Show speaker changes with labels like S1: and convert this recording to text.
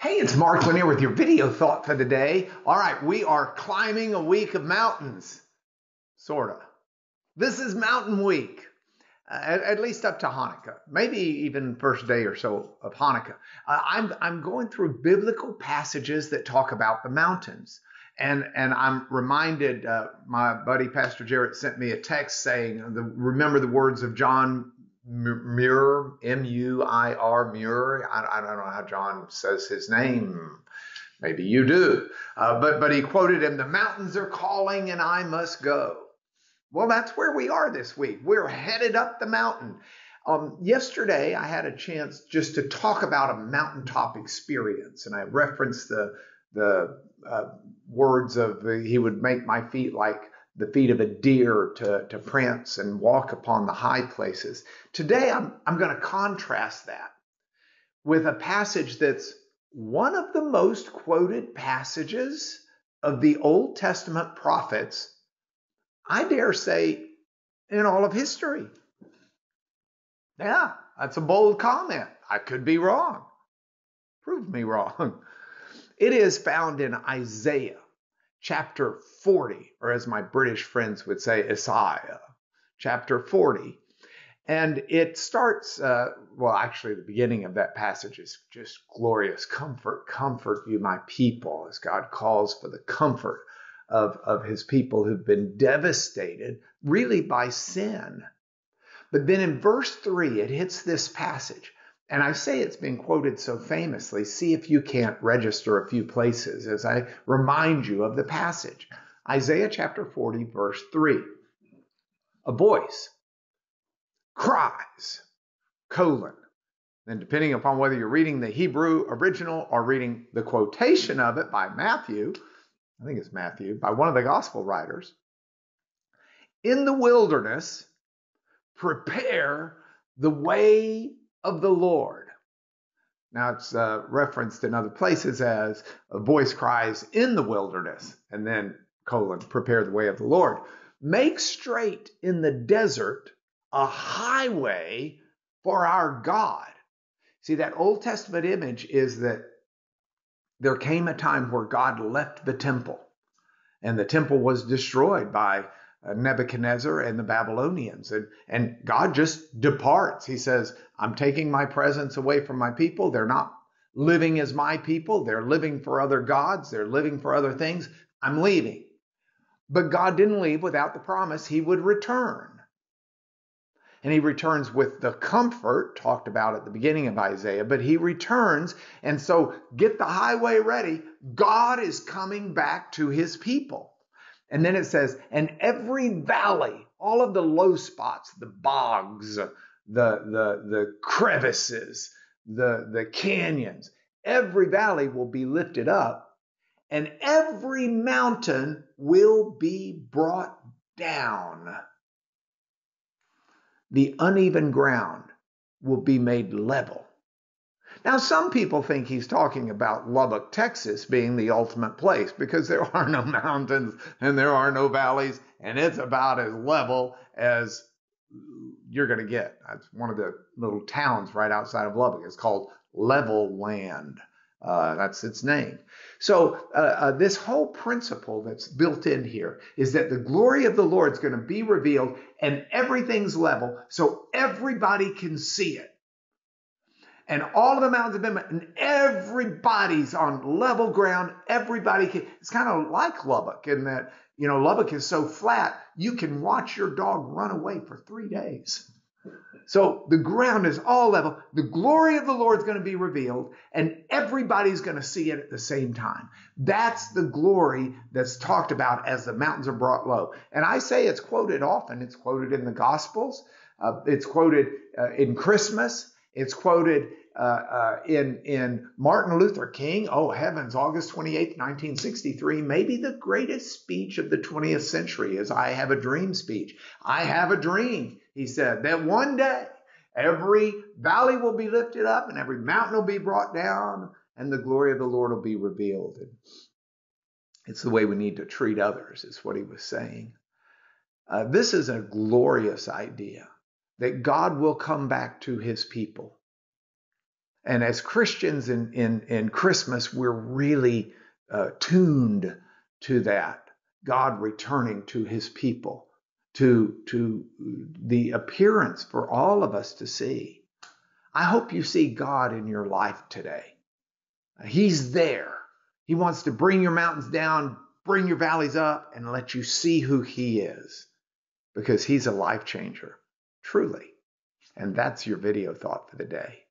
S1: Hey, it's Mark Lanier with your video thought for the day. All right, we are climbing a week of mountains, sort of. This is Mountain Week, at least up to Hanukkah, maybe even first day or so of Hanukkah. I'm going through biblical passages that talk about the mountains. And I'm reminded, my buddy Pastor Jarrett sent me a text saying, remember the words of John Muir, M-U-I-R, Muir. I don't know how John says his name. Maybe you do. But he quoted him, "The mountains are calling and I must go." Well, that's where we are this week. We're headed up the mountain. Yesterday, I had a chance just to talk about a mountaintop experience, and I referenced the words of, he would make my feet like the feet of a deer to prance and walk upon the high places. Today, I'm going to contrast that with a passage that's one of the most quoted passages of the Old Testament prophets, I dare say, in all of history. Yeah, that's a bold comment. I could be wrong. Prove me wrong. It is found in Isaiah chapter 40, or as my British friends would say, Isaiah, chapter 40. And it starts, actually, the beginning of that passage is just glorious. Comfort you, my people, as God calls for the comfort of his people who've been devastated, really by sin. But then in verse 3, it hits this passage. And I say it's been quoted so famously. See if you can't register a few places as I remind you of the passage. Isaiah chapter 40, verse 3. A voice cries, Then depending upon whether you're reading the Hebrew original or reading the quotation of it by Matthew, I think it's Matthew, by one of the gospel writers, in the wilderness, prepare the way of the Lord. Now it's referenced in other places as a voice cries in the wilderness, and then prepare the way of the Lord. Make straight in the desert a highway for our God. See, that Old Testament image is that there came a time where God left the temple, and the temple was destroyed by Nebuchadnezzar and the Babylonians. And God just departs. He says, I'm taking my presence away from my people. They're not living as my people. They're living for other gods. They're living for other things. I'm leaving. But God didn't leave without the promise he would return. And he returns with the comfort talked about at the beginning of Isaiah, but he returns. And so get the highway ready. God is coming back to his people. And then it says, and every valley, all of the low spots, the bogs, the crevices, the canyons, every valley will be lifted up, and every mountain will be brought down. The uneven ground will be made level. Now, some people think he's talking about Lubbock, Texas being the ultimate place because there are no mountains and there are no valleys, and it's about as level as you're going to get. That's one of the little towns right outside of Lubbock. It's called Level Land. That's its name. So this whole principle that's built in here is that the glory of the Lord is going to be revealed and everything's level so everybody can see it. And all of the mountains have been, and everybody's on level ground. Everybody can, it's kind of like Lubbock in that, Lubbock is so flat, you can watch your dog run away for 3 days. So the ground is all level. The glory of the Lord is going to be revealed, and everybody's going to see it at the same time. That's the glory that's talked about as the mountains are brought low. And I say it's quoted often. It's quoted in the Gospels. It's quoted in Christmas. It's quoted in Martin Luther King. Oh, heavens, August 28th, 1963, maybe the greatest speech of the 20th century is I Have a Dream speech. I have a dream, he said, that one day every valley will be lifted up and every mountain will be brought down and the glory of the Lord will be revealed. And it's the way we need to treat others, is what he was saying. This is a glorious idea that God will come back to his people. And as Christians in Christmas, we're really tuned to that. God returning to his people, to the appearance for all of us to see. I hope you see God in your life today. He's there. He wants to bring your mountains down, bring your valleys up, and let you see who he is, because he's a life changer, truly. And that's your video thought for the day.